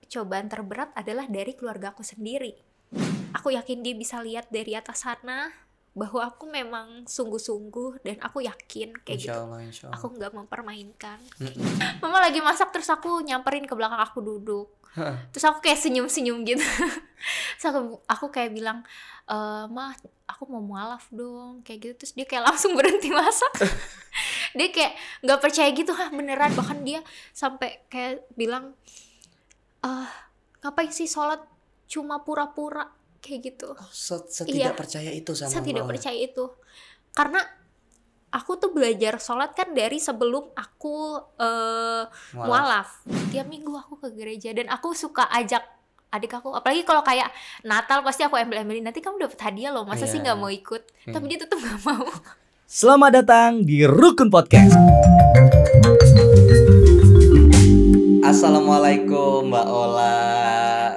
cobaan terberat adalah dari keluarga aku sendiri. Aku yakin dia bisa lihat dari atas sana bahwa aku memang sungguh-sungguh, dan aku yakin kayak Insya gitu. Allah, insya Allah. Aku nggak mempermainkan. Mama lagi masak, terus aku nyamperin ke belakang, aku duduk. Terus aku kayak senyum-senyum gitu. Terus aku kayak bilang, "Ma, aku mau mualaf dong," kayak gitu. Terus dia kayak langsung berhenti masak. Dia kayak nggak percaya gitu, beneran. Bahkan dia sampai kayak bilang, ngapain sih sholat cuma pura-pura kayak gitu. Setidak percaya itu sama Saya tidak Mbak Ola. percaya itu. Karena aku tuh belajar sholat kan dari sebelum aku mualaf. Tiap minggu aku ke gereja, dan aku suka ajak adik aku, apalagi kalau kayak Natal pasti aku embel-embelin, nanti kamu dapat hadiah loh, masa sih nggak mau ikut. Tapi dia tetap nggak mau. Selamat datang di Rukun Podcast. Assalamualaikum Mbak Ola.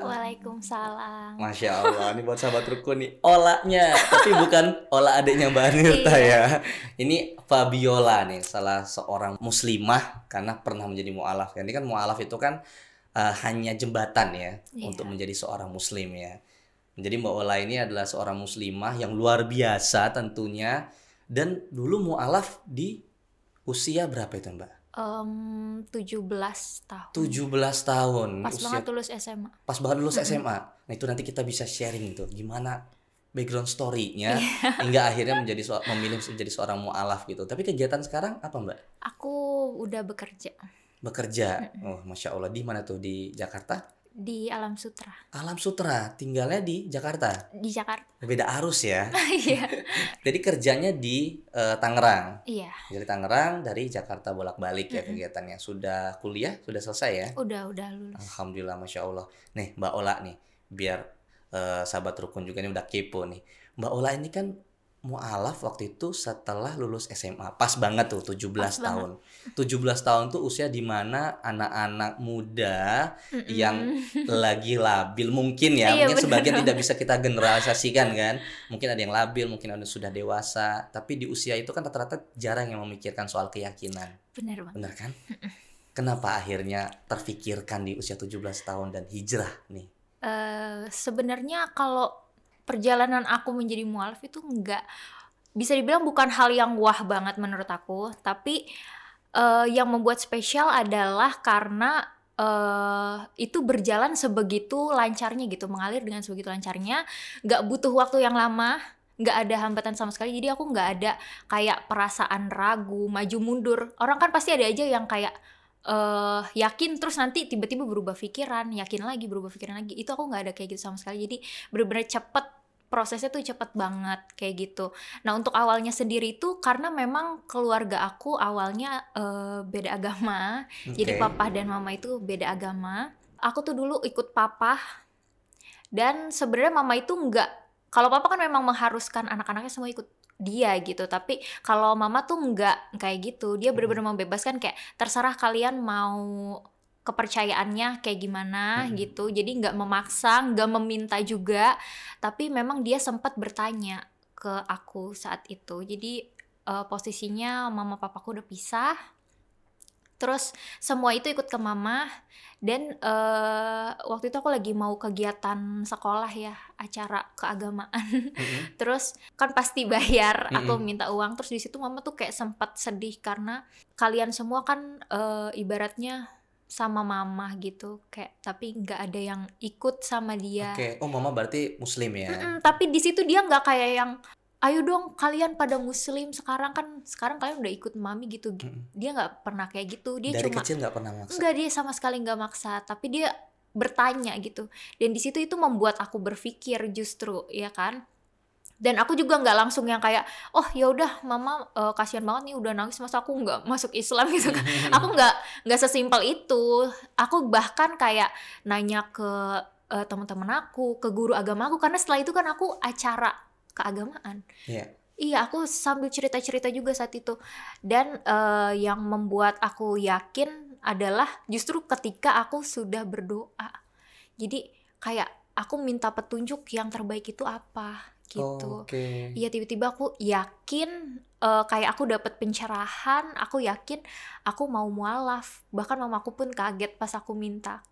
Waalaikumsalam. Masya Allah, ini buat sahabat Rukun nih, Olanya, tapi bukan Ola adiknya Mbak Nirta ya. Ini Fabiola nih, salah seorang muslimah karena pernah menjadi mu'alaf. Ini kan mu'alaf itu kan hanya jembatan ya untuk menjadi seorang muslim ya. Jadi Mbak Ola ini adalah seorang muslimah yang luar biasa tentunya. Dan dulu mu'alaf di usia berapa itu Mbak? 17 tahun. 17 tahun. Pas banget lulus SMA. Pas banget lulus SMA. Nah itu nanti kita bisa sharing tuh gimana background story-nya hingga akhirnya memilih menjadi seorang mu'alaf gitu. Tapi kegiatan sekarang apa Mbak? Aku udah bekerja. Bekerja. Oh Masya Allah, di mana tuh? Di Jakarta? Di Alam Sutra. Alam Sutra, tinggalnya di Jakarta? Di Jakarta. Beda arus ya. Iya. Jadi kerjanya di Tangerang. Iya. Dari Tangerang, dari Jakarta bolak-balik ya kegiatannya. Sudah kuliah, sudah selesai ya? Udah lulus. Alhamdulillah, Masya Allah. Nih Mbak Ola nih, biar sahabat Rukun juga nih udah kepo nih. Mbak Ola ini kan mu'alaf waktu itu setelah lulus SMA. Pas banget tuh 17 tahun. 17 tahun tuh usia dimana anak-anak muda yang lagi labil mungkin ya. Iya, mungkin bener. sebagian tidak bisa kita generalisasikan kan. Mungkin ada yang labil, mungkin ada yang sudah dewasa. Tapi di usia itu kan rata-rata jarang yang memikirkan soal keyakinan. Bener banget. Bener kan? Kenapa akhirnya terfikirkan di usia 17 tahun dan hijrah nih? Sebenarnya kalau perjalanan aku menjadi mu'alaf itu nggak bisa dibilang bukan hal yang wah banget menurut aku, tapi yang membuat spesial adalah karena itu berjalan sebegitu lancarnya gitu, mengalir dengan sebegitu lancarnya, nggak butuh waktu yang lama, nggak ada hambatan sama sekali. Jadi aku nggak ada kayak perasaan ragu, maju mundur. Orang kan pasti ada aja yang kayak yakin terus nanti tiba-tiba berubah pikiran, yakin lagi berubah pikiran lagi. Itu aku nggak ada kayak gitu sama sekali. Jadi bener-bener cepet, prosesnya tuh cepet banget kayak gitu. Nah untuk awalnya sendiri itu karena memang keluarga aku awalnya beda agama. Jadi papa dan mama itu beda agama. Aku tuh dulu ikut papa, dan sebenarnya mama itu nggak, kalau papa kan memang mengharuskan anak-anaknya semua ikut dia gitu, tapi kalau mama tuh nggak kayak gitu. Dia benar-benar membebaskan, kayak terserah kalian mau kepercayaannya kayak gimana gitu. Jadi nggak memaksa, nggak meminta juga, tapi memang dia sempat bertanya ke aku saat itu. Jadi posisinya mama papaku udah pisah, terus semua itu ikut ke mama. Dan waktu itu aku lagi mau kegiatan sekolah ya, acara keagamaan. Terus kan pasti bayar, aku minta uang. Terus di situ mama tuh kayak sempat sedih karena kalian semua kan ibaratnya sama mama gitu, kayak tapi nggak ada yang ikut sama dia. Oh mama berarti muslim ya? Tapi di situ dia nggak kayak yang ayo dong kalian pada muslim sekarang kalian udah ikut mami gitu. Dia nggak pernah kayak gitu. Dia dari cuma kecil nggak pernah maksa? Enggak, dia sama sekali nggak maksa, tapi dia bertanya gitu. Dan di situ itu membuat aku berpikir justru, ya kan. Dan aku juga nggak langsung yang kayak, oh ya udah mama kasihan banget nih udah nangis, masa aku nggak masuk Islam gitu kan. Aku nggak sesimpel itu. Aku bahkan kayak nanya ke teman-teman aku, ke guru agama aku, karena setelah itu kan aku acara keagamaan. Iya, aku sambil cerita-cerita juga saat itu. Dan yang membuat aku yakin adalah justru ketika aku sudah berdoa. Jadi kayak aku minta petunjuk yang terbaik itu apa gitu. Iya, tiba-tiba aku yakin, kayak aku dapat pencerahan. Aku yakin aku mau mualaf. Bahkan mamaku pun kaget pas aku minta.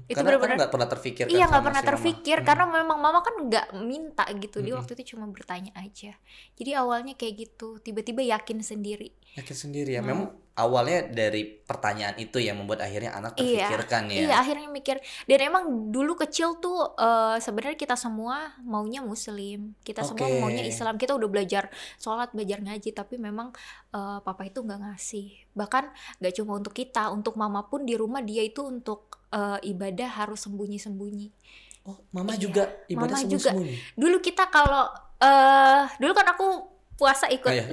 Itu Karena benar-benar nggak pernah terfikirkan iya, nggak sama pernah si mama. terfikir karena memang mama kan nggak minta gitu. Dia waktu itu cuma bertanya aja. Jadi awalnya kayak gitu, tiba-tiba yakin sendiri. Yakin sendiri ya. Mau. Memang awalnya dari pertanyaan itu yang membuat akhirnya anak terfikirkan ya. Iya, akhirnya mikir. Dan emang dulu kecil tuh sebenarnya kita semua maunya Muslim, kita semua Oke. maunya Islam. Kita udah belajar sholat, belajar ngaji, tapi memang papa itu nggak ngasih. Bahkan nggak cuma untuk kita, untuk mama pun di rumah dia itu untuk ibadah harus sembunyi-sembunyi. Oh, mama Iya, juga ibadah mama juga. sembunyi-sembunyi. Dulu kita kalau dulu kan aku puasa ikut. Oh, iya.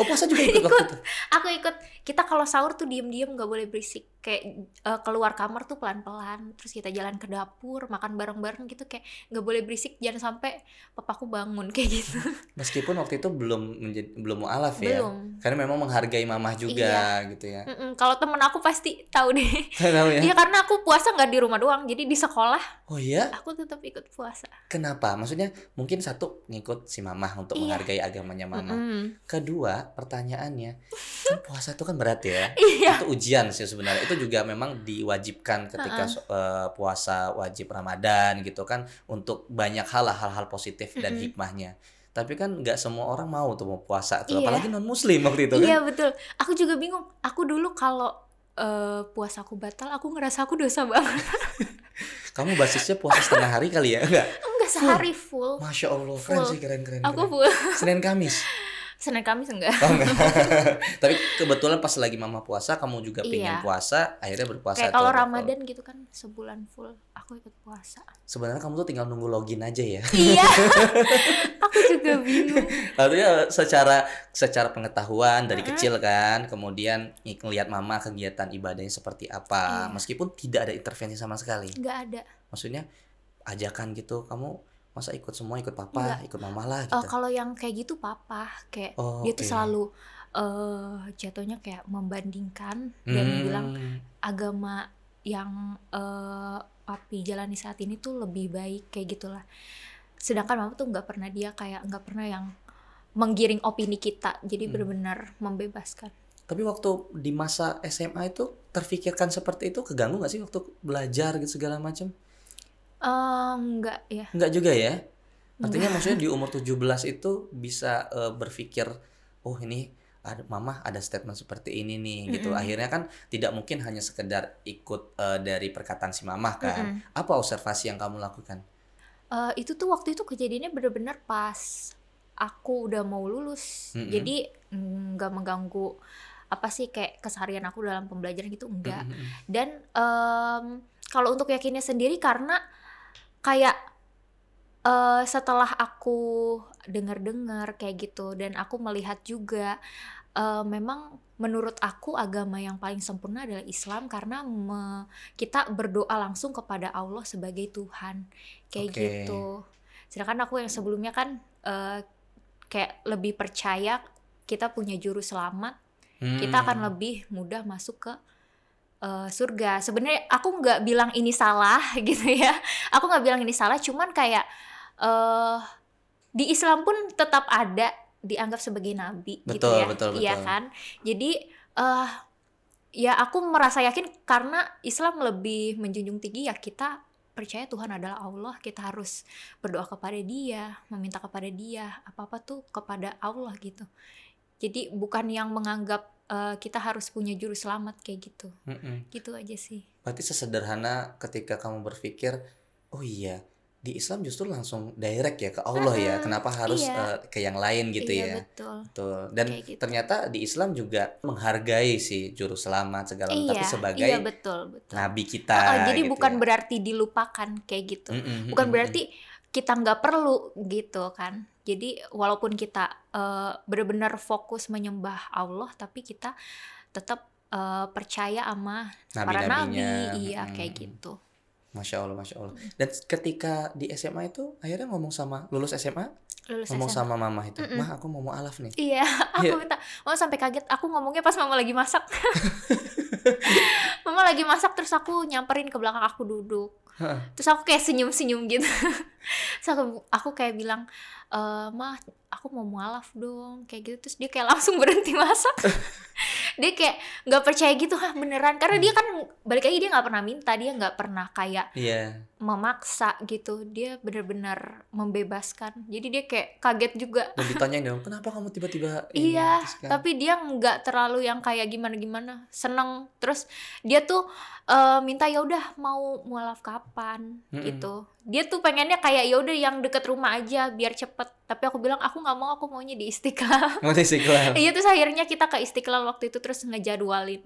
Oh, puasa juga ikut waktu itu. Aku ikut. Kita kalau sahur tuh diem-diem, nggak boleh berisik. Kayak keluar kamar tuh pelan-pelan. Terus kita jalan ke dapur, makan bareng-bareng gitu, kayak nggak boleh berisik. Jangan sampai papaku bangun kayak gitu. Meskipun waktu itu belum mualaf ya. Belum. Karena memang menghargai mamah juga gitu ya. Kalau temen aku pasti tahu deh. Tahu ya? Iya, karena aku puasa nggak di rumah doang. Jadi di sekolah Oh iya? aku tetap ikut puasa. Kenapa? Maksudnya mungkin satu ngikut si mamah untuk Iya. menghargai agamanya mamah. Kedua, pertanyaannya, kan puasa itu kan berat ya. Iya. Itu ujian sih sebenarnya. Itu juga memang diwajibkan ketika puasa wajib Ramadan gitu kan, untuk banyak hal-hal positif dan hikmahnya. Tapi kan nggak semua orang mau tuh mau puasa tuh, Iya. apalagi non muslim waktu itu Iya, kan. betul. Aku juga bingung. Aku dulu kalau puasa aku batal, aku ngerasa aku dosa banget. Kamu basisnya puasa setengah hari kali ya? Enggak. Enggak, sehari full. Masya Allah, keren Full. sih, keren. Aku full. Senin Kamis. Senin Kamis enggak. Oh, enggak. Tapi kebetulan pas lagi mama puasa, kamu juga pengen Iya. puasa, akhirnya berpuasa. Kayak tuh. kalau Ramadan gitu kan sebulan full, aku ikut puasa. Sebenarnya kamu tuh tinggal nunggu login aja ya. Iya. Aku juga bingung. Artinya secara pengetahuan dari kecil kan, kemudian ngelihat mama kegiatan ibadahnya seperti apa, Iya. meskipun tidak ada intervensi sama sekali. Enggak ada. Maksudnya ajakan gitu, kamu masa ikut semua, ikut papa, ikut mama lah gitu. Kalau yang kayak gitu papa, kayak Oh, dia tuh oke. selalu jatuhnya kayak membandingkan dan bilang agama yang papi jalani saat ini tuh lebih baik kayak gitulah. Sedangkan mama tuh nggak pernah yang menggiring opini kita, jadi benar-benar membebaskan. Tapi waktu di masa SMA itu terfikirkan seperti itu, keganggu nggak sih waktu belajar gitu segala macam? Enggak ya. Enggak juga ya? Artinya maksudnya di umur 17 itu bisa berpikir, oh ini mama ada statement seperti ini nih gitu. Akhirnya kan tidak mungkin hanya sekedar ikut dari perkataan si mamah kan. Apa observasi yang kamu lakukan? Itu tuh waktu itu kejadiannya bener-bener pas aku udah mau lulus. Jadi nggak mengganggu apa sih kayak keseharian aku dalam pembelajaran gitu, enggak. Dan kalau untuk yakinnya sendiri karena kayak setelah aku dengar-dengar kayak gitu dan aku melihat juga memang menurut aku agama yang paling sempurna adalah Islam karena kita berdoa langsung kepada Allah sebagai Tuhan kayak Oke. gitu. Sedangkan aku yang sebelumnya kan kayak lebih percaya kita punya juru selamat, kita akan lebih mudah masuk ke surga. Sebenarnya aku nggak bilang ini salah gitu ya. Aku nggak bilang ini salah, cuman kayak di Islam pun tetap ada dianggap sebagai nabi gitu ya. Betul. Iya kan? Jadi ya aku merasa yakin karena Islam lebih menjunjung tinggi ya kita percaya Tuhan adalah Allah, kita harus berdoa kepada Dia, meminta kepada Dia, apa-apa tuh kepada Allah gitu. Jadi bukan yang menganggap kita harus punya juru selamat kayak gitu. Gitu aja sih. Berarti sesederhana ketika kamu berpikir, oh iya, di Islam justru langsung direct ya ke Allah ya. Kenapa harus ke yang lain gitu Iya, ya? betul. Betul. Dan Kayak gitu. ternyata di Islam juga menghargai si juru selamat segala macam, tapi sebagai Iya betul. nabi kita. Jadi gitu bukan ya. berarti dilupakan kayak gitu. Bukan berarti kita nggak perlu gitu kan. Jadi walaupun kita benar-benar fokus menyembah Allah, tapi kita tetap percaya sama para nabi, iya kayak gitu. Masya Allah. Dan ketika di SMA itu akhirnya ngomong sama lulus SMA, Lulus ngomong SMA. sama mama itu, mah aku mau mualaf nih. Iya, aku Iya. minta. Mama sampai kaget. Aku ngomongnya pas mama lagi masak. Mama lagi masak terus aku nyamperin ke belakang, aku duduk. Terus aku kayak senyum-senyum gitu. Terus aku kayak bilang, "Mah, aku mau mualaf dong." Kayak gitu. Terus dia kayak langsung berhenti masak. Dia kayak nggak percaya gitu, hah beneran, karena dia kan balik lagi dia nggak pernah minta, dia nggak pernah kayak Iya. memaksa gitu, dia benar-benar membebaskan, jadi dia kayak kaget juga. Dan ditanyain dong, kenapa kamu tiba-tiba ini? Iya, Terus kan, tapi dia nggak terlalu yang kayak gimana-gimana, seneng. Terus dia tuh minta ya udah mau mualaf kapan gitu. Dia tuh pengennya kayak ya udah yang deket rumah aja biar cepet. Tapi aku bilang aku nggak mau, aku maunya di Istiqlal. mau Istiqlal. Iya, terus akhirnya kita ke Istiqlal waktu itu terus ngejadwalin.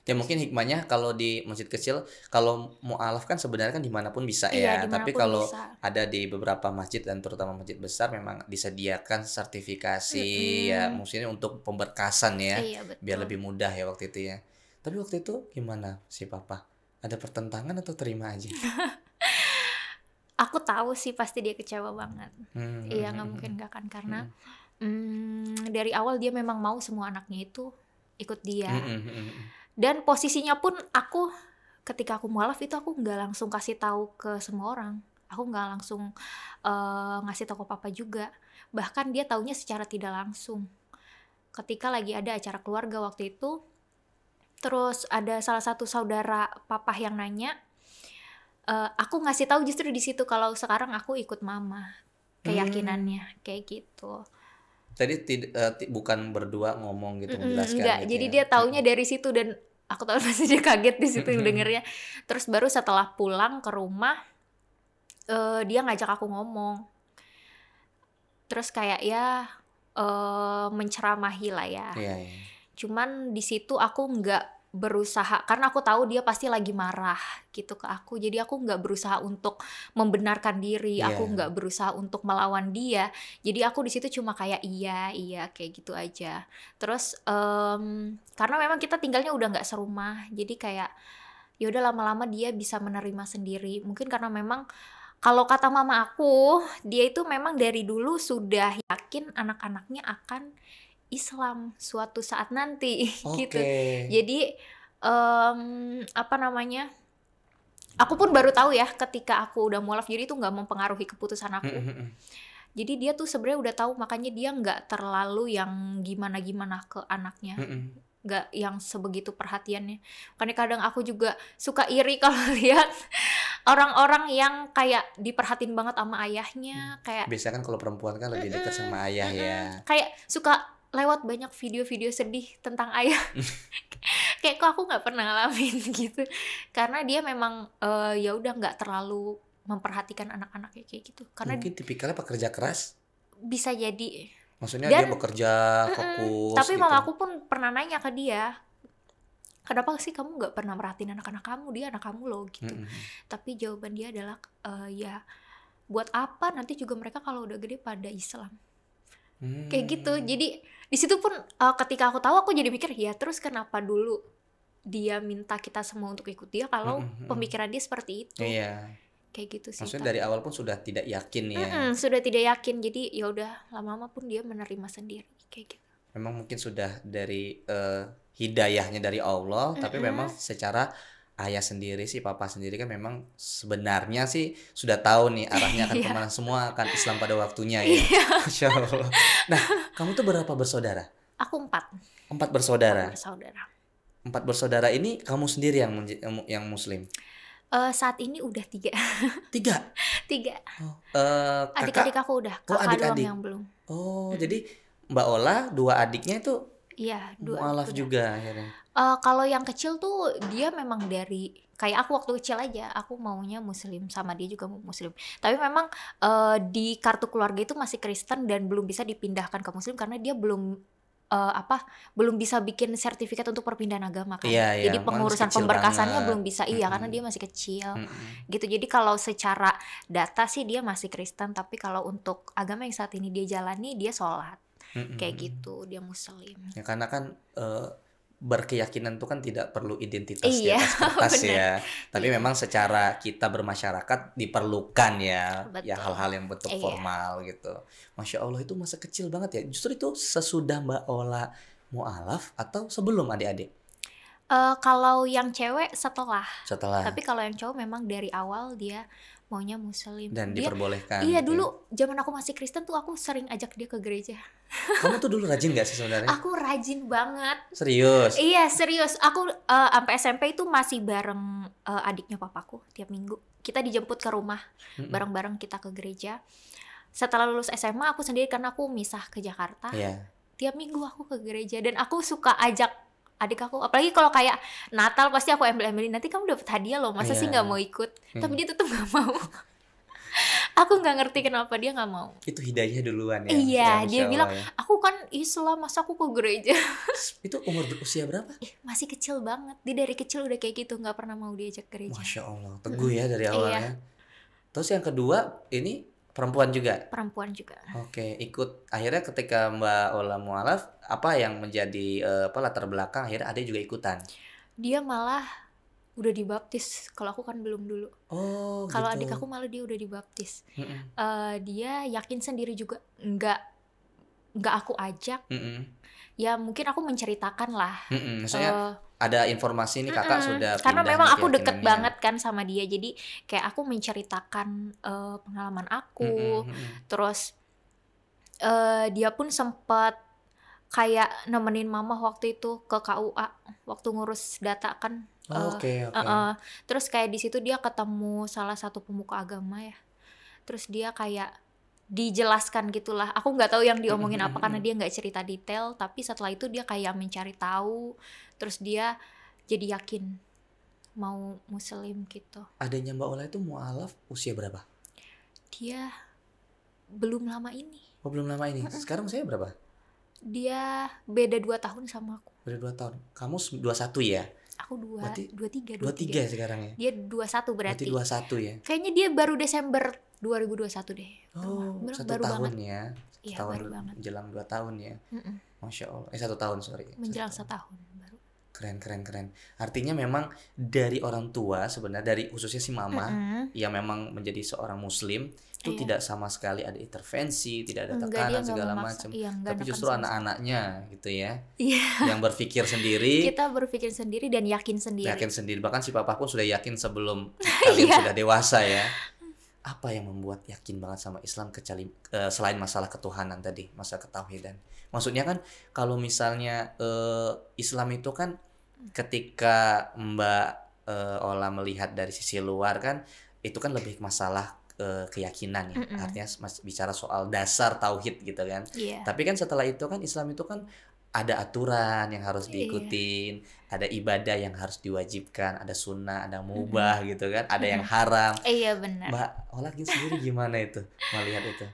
Ya mungkin hikmahnya kalau di masjid kecil, kalau mualaf kan sebenarnya kan dimanapun bisa Iya, ya. Tapi dimanapun kalau bisa. ada di beberapa masjid dan terutama masjid besar memang disediakan sertifikasi ya, maksudnya untuk pemberkasan ya, Iya, betul. biar lebih mudah ya waktu itu ya. Tapi waktu itu gimana si papa? Ada pertentangan atau terima aja? Aku tahu sih pasti dia kecewa banget. Iya, nggak mungkin nggak kan, karena dari awal dia memang mau semua anaknya itu ikut dia. Dan posisinya pun aku ketika aku mualaf itu aku nggak langsung kasih tahu ke semua orang. Aku nggak langsung ngasih tahu ke papa juga. Bahkan dia taunya secara tidak langsung. Ketika lagi ada acara keluarga waktu itu, terus ada salah satu saudara papa yang nanya, aku ngasih tahu justru di situ kalau sekarang aku ikut mama, keyakinannya kayak gitu. Tadi bukan berdua ngomong gitu menjelaskan Enggak, gitu jadi ya. dia taunya dari situ dan aku tahu pasti dia kaget di situ dengernya. Terus baru setelah pulang ke rumah, dia ngajak aku ngomong. Terus kayak ya menceramahi lah ya. Iya, iya. Cuman di situ aku nggak berusaha, karena aku tahu dia pasti lagi marah gitu ke aku, jadi aku nggak berusaha untuk membenarkan diri, aku nggak berusaha untuk melawan dia, jadi aku di situ cuma kayak iya kayak gitu aja. Terus karena memang kita tinggalnya udah nggak serumah, jadi kayak ya udah lama-lama dia bisa menerima sendiri, mungkin karena memang kalau kata mama aku, dia itu memang dari dulu sudah yakin anak-anaknya akan Islam suatu saat nanti gitu. Jadi apa namanya? Aku pun baru tahu ya ketika aku udah mualaf, jadi itu nggak mempengaruhi keputusan aku. Jadi dia tuh sebenarnya udah tahu, makanya dia nggak terlalu yang gimana-gimana ke anaknya. Nggak yang sebegitu perhatiannya. Karena kadang aku juga suka iri kalau lihat orang-orang yang kayak diperhatiin banget sama ayahnya, kayak biasanya kan kalau perempuan kan lebih dekat sama ayah ya. Kayak suka lewat banyak video-video sedih tentang ayah. Kayak kok aku nggak pernah ngalamin gitu. Karena dia memang ya udah nggak terlalu memperhatikan anak-anaknya kayak gitu. Karena mungkin tipikalnya pekerja keras. Bisa jadi. Maksudnya Dan, dia bekerja fokus. Tapi gitu. mama aku pun pernah nanya ke dia, kenapa sih kamu nggak pernah merhatiin anak-anak kamu? Dia anak kamu loh gitu. Tapi jawaban dia adalah ya buat apa, nanti juga mereka kalau udah gede pada Islam. Kayak gitu. Jadi di situ pun ketika aku tahu, aku jadi mikir ya terus kenapa dulu dia minta kita semua untuk ikut dia kalau pemikiran dia seperti itu. Iya. Kayak gitu sih. Maksudnya dari awal pun sudah tidak yakin ya. Sudah tidak yakin, jadi ya udah lama-lama pun dia menerima sendiri kayak gitu. Memang mungkin sudah dari hidayahnya dari Allah, tapi memang secara ayah sendiri sih, papa sendiri kan memang sebenarnya sih sudah tahu nih arahnya akan kemana, semua akan Islam pada waktunya ya. Masya Allah. Nah, kamu tuh berapa bersaudara? Aku 4. 4 bersaudara. 4 bersaudara ini kamu sendiri yang Muslim? Saat ini udah 3. 3? 3. Adik-adik aku udah, kakak doang yang belum. Jadi Mbak Ola 2 adiknya itu iya, 2 mualaf juga akhirnya. Kalau yang kecil tuh dia memang dari kayak aku waktu kecil aja, aku maunya Muslim, sama dia juga mau Muslim. Tapi memang di kartu keluarga itu masih Kristen dan belum bisa dipindahkan ke Muslim karena dia belum belum bisa bikin sertifikat untuk perpindahan agama kan. Jadi pengurusan pemberkasannya belum bisa, karena dia masih kecil. Gitu. Jadi kalau secara data sih dia masih Kristen, tapi kalau untuk agama yang saat ini dia jalani, dia sholat. Kayak gitu, dia Muslim. Ya karena kan berkeyakinan itu kan tidak perlu identitas di atas kertas ya, tapi memang secara kita bermasyarakat diperlukan ya, ya hal-hal yang bentuk formal gitu. Masya Allah, itu masa kecil banget ya. Justru itu sesudah Mbak Ola mualaf atau sebelum adik-adik? Kalau yang cewek setelah. Tapi kalau yang cowok memang dari awal dia maunya Muslim dan diperbolehkan. Iya gitu. Dulu zaman aku masih Kristen tuh aku sering ajak dia ke gereja. Kamu tuh dulu rajin gak sih sebenarnya? Aku rajin banget. Serius? Iya serius, aku sampai SMP itu masih bareng adiknya papaku tiap minggu. Kita dijemput ke rumah, bareng-bareng kita ke gereja. Setelah lulus SMA aku sendiri karena aku misah ke Jakarta. Iya. Tiap minggu aku ke gereja dan aku suka ajak adik aku. Apalagi kalau kayak Natal pasti aku embel-embelin, nanti kamu dapat hadiah loh, masa sih nggak mau ikut? Tapi dia tetap nggak mau. Aku nggak ngerti kenapa dia nggak mau. Itu hidayah duluan ya? Iya, Ya, dia Masya bilang, Allah ya. aku kan Islam, masa aku ke gereja? Itu usia berapa? Masih kecil banget. Dia dari kecil udah kayak gitu, nggak pernah mau diajak gereja. Masya Allah, teguh ya dari Iya. awalnya. Terus yang kedua, ini perempuan juga? Perempuan juga. Oke, ikut. Akhirnya ketika Mbak Ola mualaf, apa yang menjadi latar belakang akhirnya Ade juga ikutan? Dia malah udah dibaptis, kalau aku kan belum dulu. Oh Kalau gitu. adik aku malah dia udah dibaptis. Mm-mm. Dia yakin sendiri juga, nggak aku ajak. Mm-mm. Ya mungkin aku menceritakan lah. Mm-mm. Maksudnya ada informasi nih kakak sudah Karena pindah memang nih aku deket keyakinannya. banget kan sama dia, jadi kayak aku menceritakan pengalaman aku. Mm-mm. Terus dia pun sempat kayak nemenin mama waktu itu ke KUA waktu ngurus data kan. Oh, Oke. Terus kayak di situ dia ketemu salah satu pemuka agama ya. Terus dia kayak dijelaskan gitulah. Aku nggak tahu yang diomongin apa karena dia nggak cerita detail. Tapi setelah itu dia kayak mencari tahu. Terus dia jadi yakin mau muslim gitu. Adanya Mbak Ola itu mualaf usia berapa? Dia belum lama ini. Oh belum lama ini. Sekarang usia berapa? Dia beda 2 tahun sama aku. Udah 2 tahun. Kamu 21 ya? Aku Berarti 23. 23 sekarang ya? Dia 21 berarti. 21 ya? Kayaknya dia baru Desember 2021 deh. Oh, Baru 1 baru tahun banget. ya? Iya, Tahun baru banget. menjelang 2 tahun ya? Mm-mm. Masya Allah. 1 tahun sorry. Menjelang 1 tahun. setahun baru. Keren. Artinya memang dari orang tua sebenarnya, dari khususnya si mama yang memang menjadi seorang muslim itu Iya. tidak sama sekali ada intervensi, tidak ada Enggak, dia tekanan nggak segala memaksa. macam. Iya, nggak Tapi neken justru sama sekali. anak-anaknya gitu ya, Iya. yang berpikir sendiri, Kita berpikir sendiri dan yakin sendiri. yakin sendiri. Bahkan si papa pun sudah yakin sebelum kalian Iya. sudah dewasa ya. Apa yang membuat yakin banget sama Islam selain masalah ketuhanan tadi, masalah ketauhidan? Maksudnya kan kalau misalnya Islam itu kan ketika Mbak Ola melihat dari sisi luar kan itu kan lebih masalah keyakinan ya. Artinya bicara soal dasar tauhid gitu kan. Iya. Tapi kan setelah itu kan Islam itu kan ada aturan yang harus Iya. diikutin, ada ibadah yang harus diwajibkan, ada sunnah, ada mubah gitu kan, ada yang haram. Iya benar. Mbak Ola sendiri gimana itu melihat itu?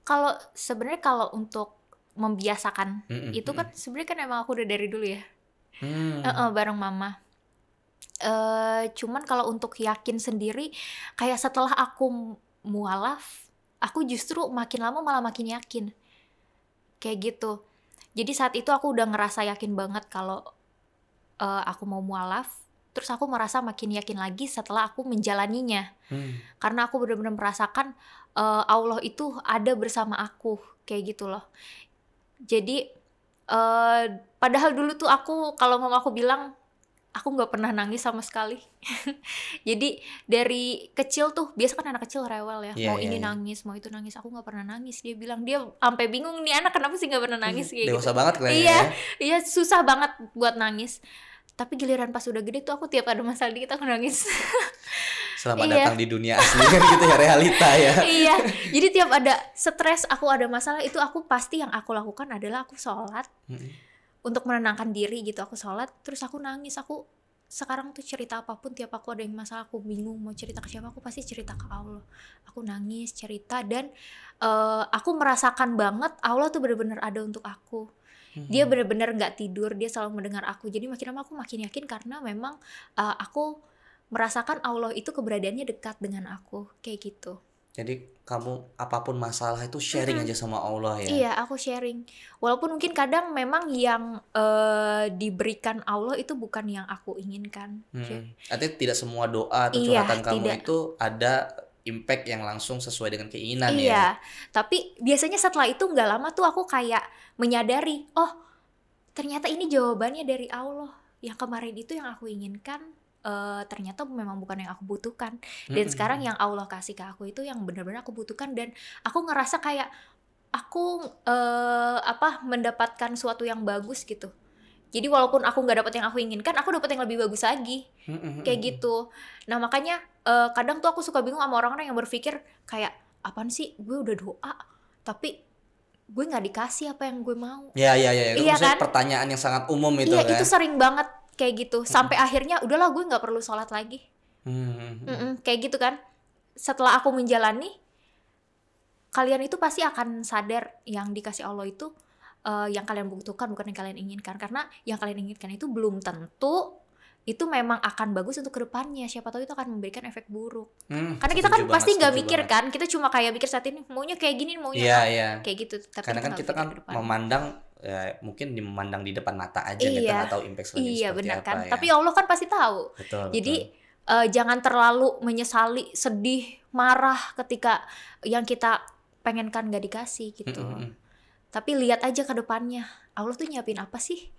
Kalau sebenarnya kalau untuk membiasakan itu kan mm-mm. sebenarnya kan emang aku udah dari dulu ya. Hmm. Bareng mama. Cuman kalau untuk yakin sendiri, kayak setelah aku mualaf, aku justru makin lama malah makin yakin. Kayak gitu. Jadi saat itu aku udah ngerasa yakin banget kalau aku mau mualaf. Terus aku merasa makin yakin lagi setelah aku menjalaninya. Karena aku benar-benar merasakan Allah itu ada bersama aku. Kayak gitu loh. Jadi padahal dulu tuh aku, kalau mama aku bilang, aku nggak pernah nangis sama sekali. Jadi dari kecil tuh, biasa kan anak kecil rewel ya, mau ini nangis, mau itu nangis. Aku nggak pernah nangis. Dia bilang dia sampai bingung nih anak kenapa sih nggak pernah nangis kayak Dewasa gitu. banget kayaknya Iya, ya. iya susah banget buat nangis. Tapi giliran pas udah gede tuh aku tiap ada masalah dikit aku nangis. Selamat Iya. datang di dunia asli kan gitu ya, realita ya. Iya, jadi tiap ada stres, aku ada masalah, itu aku pasti yang aku lakukan adalah aku sholat. Untuk menenangkan diri gitu, aku sholat, terus aku nangis. Aku sekarang tuh cerita apapun, tiap aku ada yang masalah, aku bingung mau cerita ke siapa, aku pasti cerita ke Allah. Aku nangis, cerita, dan aku merasakan banget Allah tuh benar-benar ada untuk aku. Dia benar-benar gak tidur, dia selalu mendengar aku. Jadi makin lama aku makin yakin karena memang aku merasakan Allah itu keberadaannya dekat dengan aku, kayak gitu. Jadi kamu apapun masalah itu sharing aja sama Allah ya. Iya, aku sharing. Walaupun mungkin kadang memang yang diberikan Allah itu bukan yang aku inginkan. Artinya tidak semua doa atau Iya, curhatan kamu tidak. itu ada impact yang langsung sesuai dengan keinginan ya. Iya, tapi biasanya setelah itu nggak lama tuh aku kayak menyadari, oh ternyata ini jawabannya dari Allah. Yang kemarin itu yang aku inginkan, ternyata memang bukan yang aku butuhkan. Dan sekarang yang Allah kasih ke aku itu yang benar-benar aku butuhkan. Dan aku ngerasa kayak, aku mendapatkan suatu yang bagus gitu. Jadi walaupun aku nggak dapat yang aku inginkan, aku dapat yang lebih bagus lagi. Kayak gitu. Nah makanya kadang tuh aku suka bingung sama orang-orang yang berpikir kayak, apaan sih, gue udah doa tapi gue nggak dikasih apa yang gue mau. Ya. Itu Iya maksudnya kan? pertanyaan yang sangat umum itu Iya, kan. itu sering banget kayak gitu. Sampai akhirnya udahlah gue nggak perlu sholat lagi. Kayak gitu kan. Setelah aku menjalani, kalian itu pasti akan sadar yang dikasih Allah itu yang kalian butuhkan, bukan yang kalian inginkan. Karena yang kalian inginkan itu belum tentu itu memang akan bagus untuk kedepannya. Siapa tahu itu akan memberikan efek buruk. Karena kita kan pasti nggak mikir kan, kita cuma kayak mikir saat ini maunya kayak gini, maunya kayak gitu. Tapi karena kan kita kan memandang mungkin memandang di depan mata aja, kita nggak tahu impact selanjutnya seperti benar apa kan. ya. Tapi Allah kan pasti tahu. Betul, jadi jangan terlalu menyesali, sedih, marah ketika yang kita pengenkan nggak dikasih gitu. Tapi lihat aja ke depannya, Allah tuh nyiapin apa sih?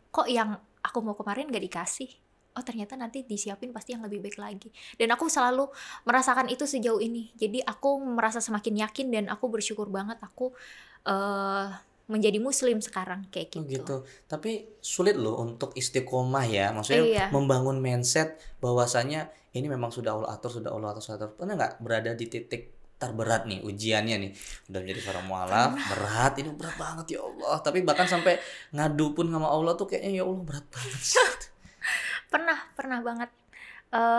Kok yang aku mau kemarin nggak dikasih? Oh ternyata nanti disiapin pasti yang lebih baik lagi. Dan aku selalu merasakan itu sejauh ini. Jadi aku merasa semakin yakin dan aku bersyukur banget aku menjadi muslim sekarang kayak gitu. Gitu. Tapi sulit loh untuk istiqomah ya. Maksudnya membangun mindset bahwasanya ini memang sudah Allah atur. Pernah nggak berada di titik terberat nih ujiannya nih, udah menjadi seorang mualaf, berat, ini berat banget ya Allah. Tapi bahkan sampai ngadu pun sama Allah tuh kayaknya ya Allah berat banget sih. Pernah banget.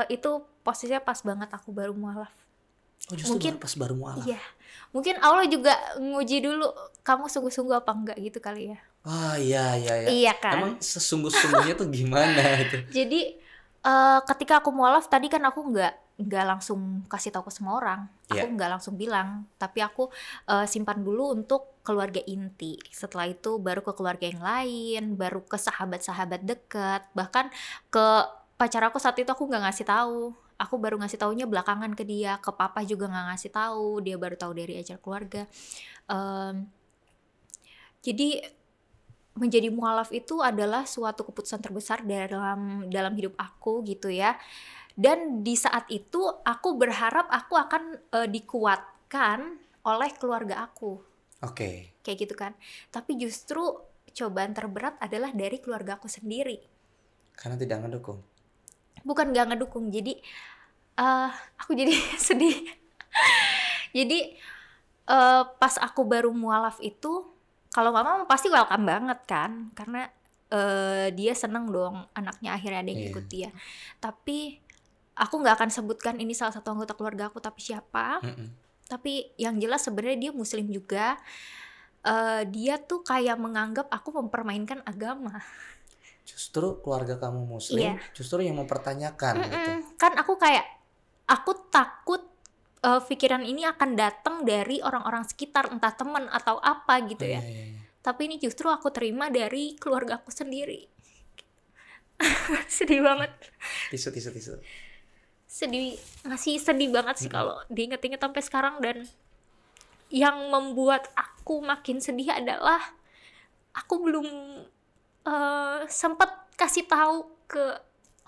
Itu posisinya pas banget aku baru mualaf. Oh justru mungkin pas baru mualaf. Iya. Mungkin Allah juga nguji dulu kamu sungguh-sungguh apa enggak gitu kali ya. Ah iya. Iya kan. Emang sesungguh-sungguhnya tuh gimana itu? Jadi ketika aku mualaf tadi kan aku nggak langsung kasih tahu ke semua orang. Aku nggak langsung bilang, tapi aku simpan dulu untuk keluarga inti. Setelah itu baru ke keluarga yang lain, baru ke sahabat-sahabat dekat, bahkan ke pacar aku saat itu aku nggak ngasih tahu. Aku baru ngasih taunya belakangan ke dia, ke papa juga nggak ngasih tahu, dia baru tahu dari acara keluarga. Jadi menjadi mualaf itu adalah suatu keputusan terbesar dalam hidup aku gitu ya. Dan di saat itu aku berharap aku akan dikuatkan oleh keluarga aku. Oke. Kayak gitu kan. Tapi justru cobaan terberat adalah dari keluarga aku sendiri. Karena tidak ngedukung. Bukan gak ngedukung, jadi aku jadi sedih. Jadi pas aku baru mualaf itu, kalau mama pasti welcome banget kan, karena dia seneng dong anaknya akhirnya ada yang ikut dia. Tapi aku nggak akan sebutkan ini salah satu anggota keluarga aku tapi siapa. Tapi yang jelas sebenarnya dia muslim juga. Dia tuh kayak menganggap aku mempermainkan agama. Justru keluarga kamu muslim, justru yang mempertanyakan gitu. Kan aku takut pikiran ini akan datang dari orang-orang sekitar, entah teman atau apa gitu ya. Tapi ini justru aku terima dari keluarga aku sendiri. Sedih banget. Tisu. Masih sedih banget sih kalau diinget-inget sampai sekarang. Dan yang membuat aku makin sedih adalah aku belum sempat kasih tahu ke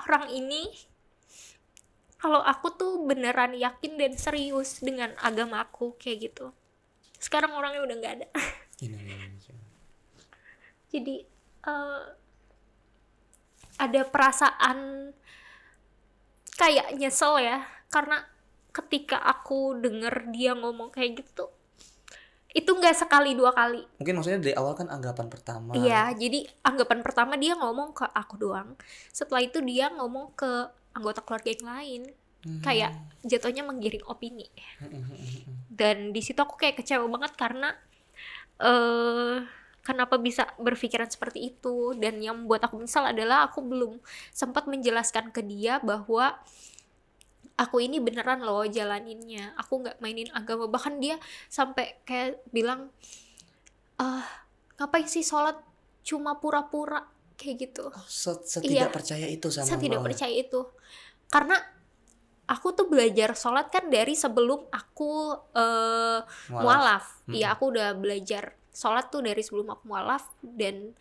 orang ini kalau aku tuh beneran yakin dan serius dengan agama aku kayak gitu. Sekarang orangnya udah nggak ada. Jadi ada perasaan kayak nyesel ya, karena ketika aku denger dia ngomong kayak gitu, itu nggak sekali dua kali. Mungkin maksudnya dari awal kan anggapan pertama. Iya, jadi anggapan pertama dia ngomong ke aku doang. Setelah itu dia ngomong ke anggota keluarga yang lain. Kayak jatuhnya menggiring opini. Dan di situ aku kayak kecewa banget karena kenapa bisa berpikiran seperti itu. Dan yang membuat aku menyesal adalah aku belum sempat menjelaskan ke dia bahwa aku ini beneran loh jalaninnya, aku nggak mainin agama. Bahkan dia sampai kayak bilang, ngapain sih sholat cuma pura-pura kayak gitu. Setidak percaya itu sama Allah. Tidak percaya itu, karena aku tuh belajar sholat kan dari sebelum aku mualaf. Iya, aku udah belajar sholat tuh dari sebelum aku mualaf. Dan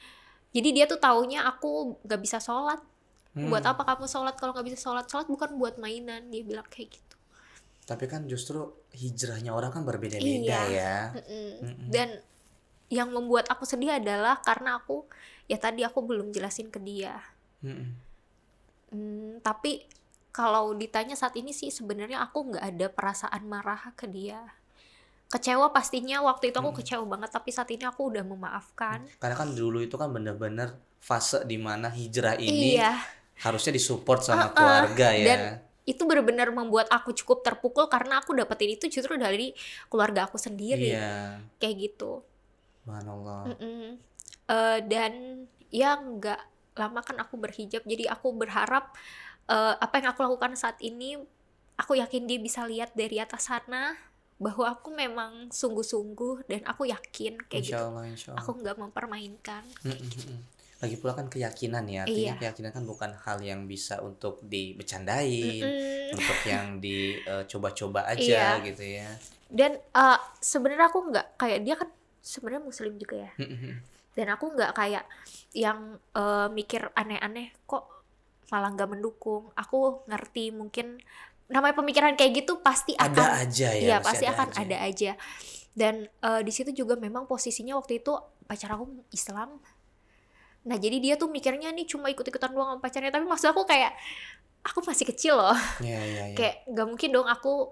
jadi dia tuh taunya aku nggak bisa sholat. Buat apa kamu sholat kalau nggak bisa sholat? Sholat bukan buat mainan, dia bilang kayak gitu. Tapi kan justru hijrahnya orang kan berbeda-beda ya. Dan yang membuat aku sedih adalah karena aku ya tadi aku belum jelasin ke dia. Tapi kalau ditanya saat ini sih sebenarnya aku nggak ada perasaan marah ke dia. Kecewa pastinya, waktu itu aku kecewa banget, tapi saat ini aku udah memaafkan. Karena kan dulu itu kan bener-bener fase dimana hijrah ini harusnya disupport sama keluarga ya. Dan itu benar-benar membuat aku cukup terpukul karena aku dapetin itu justru dari keluarga aku sendiri. Kayak gitu. Subhanallah. Dan ya nggak lama kan aku berhijab, jadi aku berharap apa yang aku lakukan saat ini, aku yakin dia bisa lihat dari atas sana bahwa aku memang sungguh-sungguh, dan aku yakin kayak Insya Allah. aku nggak mempermainkan. Lagi pula kan keyakinan ya, artinya keyakinan kan bukan hal yang bisa untuk dibecandain, untuk yang dicoba-coba aja gitu ya. Dan sebenarnya aku nggak kayak dia kan sebenarnya muslim juga ya. Dan aku nggak kayak yang mikir aneh-aneh kok malah nggak mendukung. Aku ngerti mungkin namanya pemikiran kayak gitu pasti akan ada aja ya. Pasti akan ada aja. Dan di situ juga memang posisinya waktu itu pacar aku Islam. Nah jadi dia tuh mikirnya nih cuma ikut-ikutan doang sama pacarnya, tapi maksud aku kayak aku masih kecil loh. Kayak nggak mungkin dong aku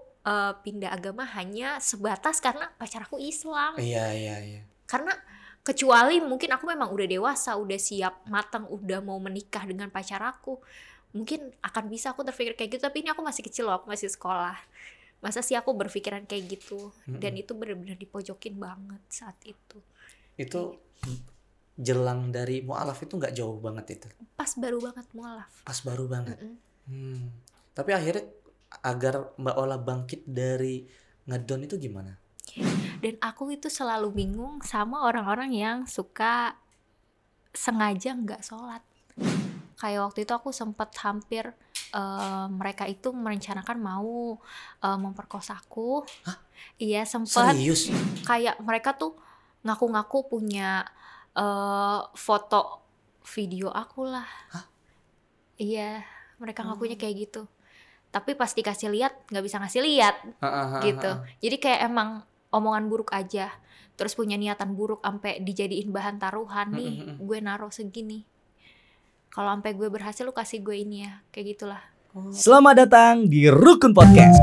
pindah agama hanya sebatas karena pacar aku Islam. Karena kecuali mungkin aku memang udah dewasa, udah siap matang, udah mau menikah dengan pacar aku, mungkin akan bisa aku terpikir kayak gitu. Tapi ini aku masih kecil loh, aku masih sekolah. Masa sih aku berpikiran kayak gitu? Dan itu benar-benar dipojokin banget saat itu. Itu jelang dari mu'alaf itu nggak jauh banget itu? Pas baru banget mu'alaf. Pas baru banget. Tapi akhirnya agar Mbak Ola bangkit dari ngedon itu gimana? Dan aku itu selalu bingung sama orang-orang yang suka sengaja nggak sholat. Kayak waktu itu aku sempat hampir mereka itu merencanakan mau memperkosaku. Hah? Iya sempat. Serius? Kayak mereka tuh ngaku-ngaku punya foto video aku lah. Hah? Iya, mereka ngakunya kayak gitu. Tapi pas dikasih lihat nggak bisa ngasih lihat gitu. Jadi kayak emang omongan buruk aja. Terus punya niatan buruk sampai dijadiin bahan taruhan nih. Gue naruh segini. Kalau sampai gue berhasil lu kasih gue ini ya. Kayak gitulah. Selamat datang di Rukun Podcast.